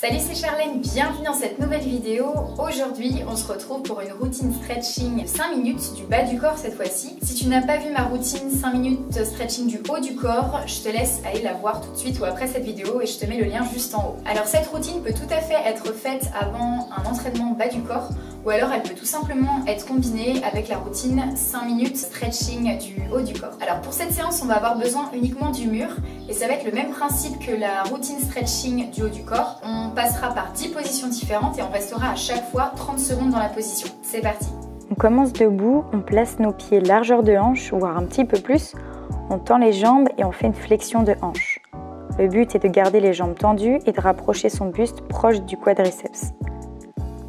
Salut, c'est Charlène, bienvenue dans cette nouvelle vidéo. Aujourd'hui, on se retrouve pour une routine stretching 5 minutes du bas du corps cette fois-ci. Si tu n'as pas vu ma routine 5 minutes stretching du haut du corps, je te laisse aller la voir tout de suite ou après cette vidéo et je te mets le lien juste en haut. Alors cette routine peut tout à fait être faite avant un entraînement bas du corps ou alors elle peut tout simplement être combinée avec la routine 5 minutes stretching du haut du corps. Alors pour cette séance, on va avoir besoin uniquement du mur et ça va être le même principe que la routine stretching du haut du corps. On passera par 10 positions différentes et on restera à chaque fois 30 secondes dans la position. C'est parti! On commence debout, on place nos pieds largeur de hanche, voire un petit peu plus. On tend les jambes et on fait une flexion de hanche. Le but est de garder les jambes tendues et de rapprocher son buste proche du quadriceps.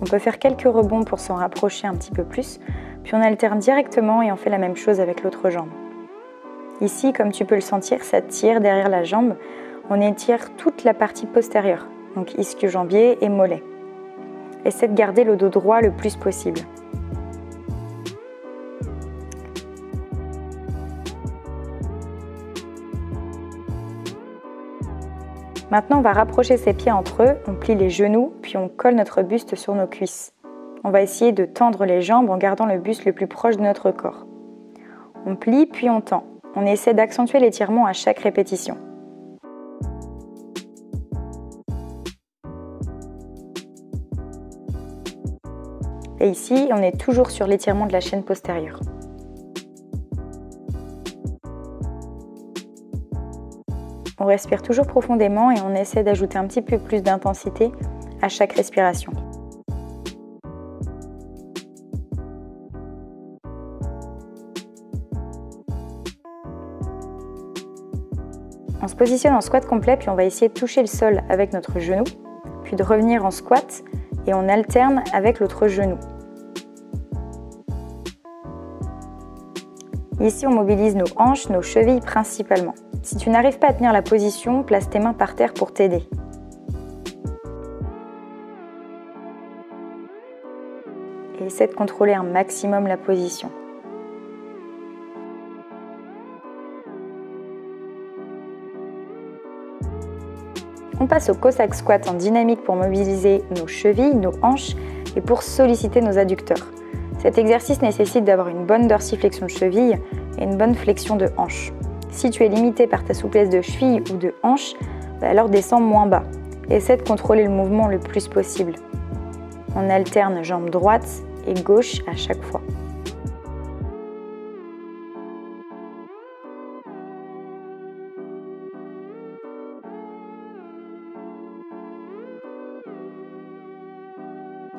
On peut faire quelques rebonds pour s'en rapprocher un petit peu plus, puis on alterne directement et on fait la même chose avec l'autre jambe. Ici, comme tu peux le sentir, ça tire derrière la jambe. On étire toute la partie postérieure, donc ischio-jambier et mollet. Essaie de garder le dos droit le plus possible. Maintenant, on va rapprocher ses pieds entre eux, on plie les genoux, puis on colle notre buste sur nos cuisses. On va essayer de tendre les jambes en gardant le buste le plus proche de notre corps. On plie, puis on tend. On essaie d'accentuer l'étirement à chaque répétition. Et ici, on est toujours sur l'étirement de la chaîne postérieure. On respire toujours profondément et on essaie d'ajouter un petit peu plus d'intensité à chaque respiration. On se positionne en squat complet, puis on va essayer de toucher le sol avec notre genou, puis de revenir en squat et on alterne avec l'autre genou. Ici, on mobilise nos hanches, nos chevilles principalement. Si tu n'arrives pas à tenir la position, place tes mains par terre pour t'aider. Et essaie de contrôler un maximum la position. On passe au Cossack Squat en dynamique pour mobiliser nos chevilles, nos hanches et pour solliciter nos adducteurs. Cet exercice nécessite d'avoir une bonne dorsiflexion de cheville et une bonne flexion de hanche. Si tu es limité par ta souplesse de cheville ou de hanche, alors descends moins bas. Essaie de contrôler le mouvement le plus possible. On alterne jambe droite et gauche à chaque fois.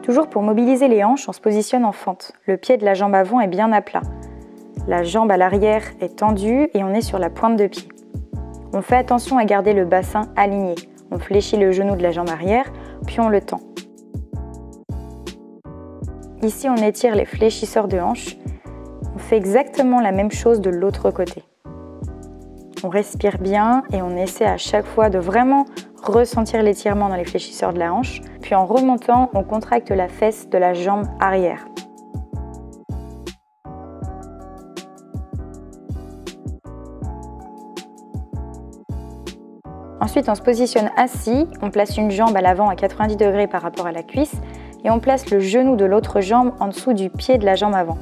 Toujours pour mobiliser les hanches, on se positionne en fente. Le pied de la jambe avant est bien à plat. La jambe à l'arrière est tendue et on est sur la pointe de pied. On fait attention à garder le bassin aligné. On fléchit le genou de la jambe arrière, puis on le tend. Ici, on étire les fléchisseurs de hanches. On fait exactement la même chose de l'autre côté. On respire bien et on essaie à chaque fois de vraiment ressentir l'étirement dans les fléchisseurs de la hanche. Puis en remontant, on contracte la fesse de la jambe arrière. Ensuite, on se positionne assis, on place une jambe à l'avant à 90 degrés par rapport à la cuisse et on place le genou de l'autre jambe en dessous du pied de la jambe avant.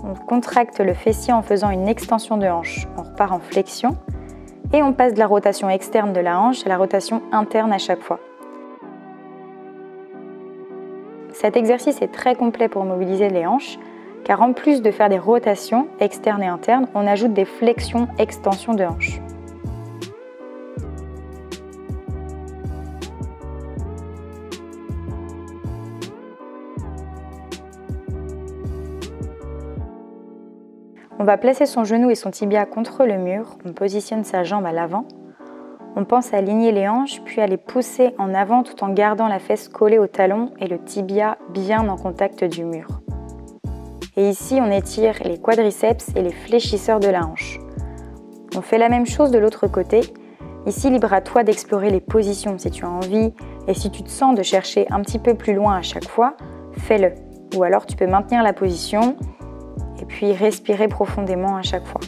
On contracte le fessier en faisant une extension de hanche. On repart en flexion et on passe de la rotation externe de la hanche à la rotation interne à chaque fois. Cet exercice est très complet pour mobiliser les hanches car en plus de faire des rotations externes et internes, on ajoute des flexions-extensions de hanches. On va placer son genou et son tibia contre le mur, on positionne sa jambe à l'avant. On pense à aligner les hanches, puis à les pousser en avant tout en gardant la fesse collée au talon et le tibia bien en contact du mur. Et ici, on étire les quadriceps et les fléchisseurs de la hanche. On fait la même chose de l'autre côté. Ici, libre à toi d'explorer les positions si tu as envie et si tu te sens de chercher un petit peu plus loin à chaque fois, fais-le. Ou alors tu peux maintenir la position et puis respirer profondément à chaque fois.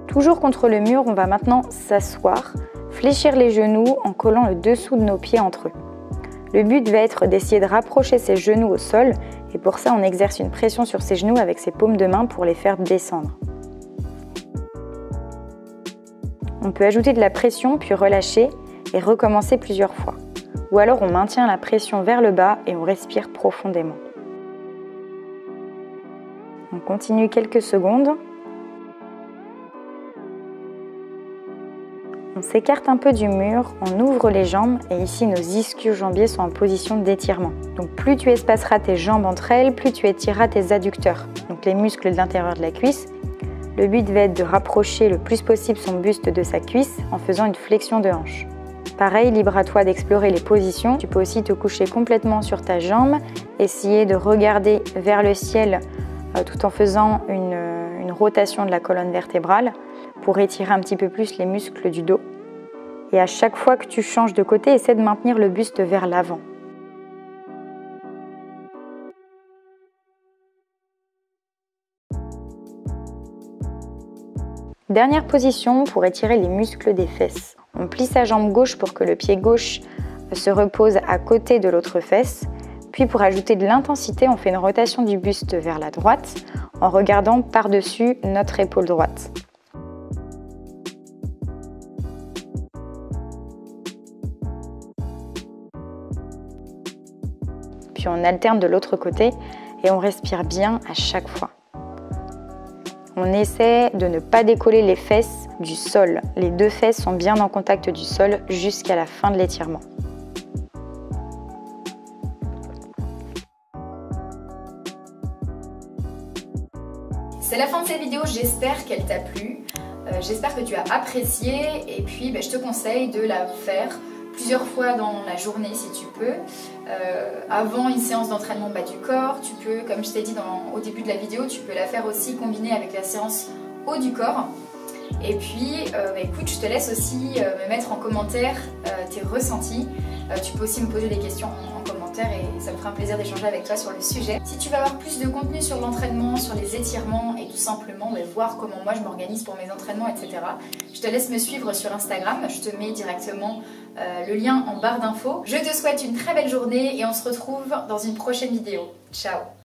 Toujours contre le mur, on va maintenant s'asseoir, fléchir les genoux en collant le dessous de nos pieds entre eux. Le but va être d'essayer de rapprocher ses genoux au sol et pour ça on exerce une pression sur ses genoux avec ses paumes de main pour les faire descendre. On peut ajouter de la pression puis relâcher et recommencer plusieurs fois. Ou alors on maintient la pression vers le bas et on respire profondément. On continue quelques secondes. On s'écarte un peu du mur, on ouvre les jambes et ici nos ischio-jambiers sont en position d'étirement. Donc plus tu espaceras tes jambes entre elles, plus tu étireras tes adducteurs, donc les muscles de l'intérieur de la cuisse. Le but va être de rapprocher le plus possible son buste de sa cuisse en faisant une flexion de hanche. Pareil, libre à toi d'explorer les positions. Tu peux aussi te coucher complètement sur ta jambe, essayer de regarder vers le ciel tout en faisant une rotation de la colonne vertébrale pour étirer un petit peu plus les muscles du dos. Et à chaque fois que tu changes de côté, essaie de maintenir le buste vers l'avant. Dernière position pour étirer les muscles des fesses. On plie sa jambe gauche pour que le pied gauche se repose à côté de l'autre fesse. Puis pour ajouter de l'intensité, on fait une rotation du buste vers la droite en regardant par-dessus notre épaule droite. Puis on alterne de l'autre côté et on respire bien à chaque fois. On essaie de ne pas décoller les fesses du sol. Les deux fesses sont bien en contact du sol jusqu'à la fin de l'étirement. C'est la fin de cette vidéo, j'espère qu'elle t'a plu. J'espère que tu as apprécié et puis je te conseille de la faire plusieurs fois dans la journée si tu peux. Avant une séance d'entraînement bas du corps, tu peux, comme je t'ai dit au début de la vidéo, tu peux la faire aussi combinée avec la séance haut du corps. Et puis, écoute, je te laisse aussi me mettre en commentaire tes ressentis. Tu peux aussi me poser des questions en commentaire et ça me fera un plaisir d'échanger avec toi sur le sujet. Si tu veux avoir plus de contenu sur l'entraînement, sur les étirements et tout simplement voir comment moi je m'organise pour mes entraînements, etc., je te laisse me suivre sur Instagram. Je te mets directement le lien en barre d'infos. Je te souhaite une très belle journée et on se retrouve dans une prochaine vidéo. Ciao!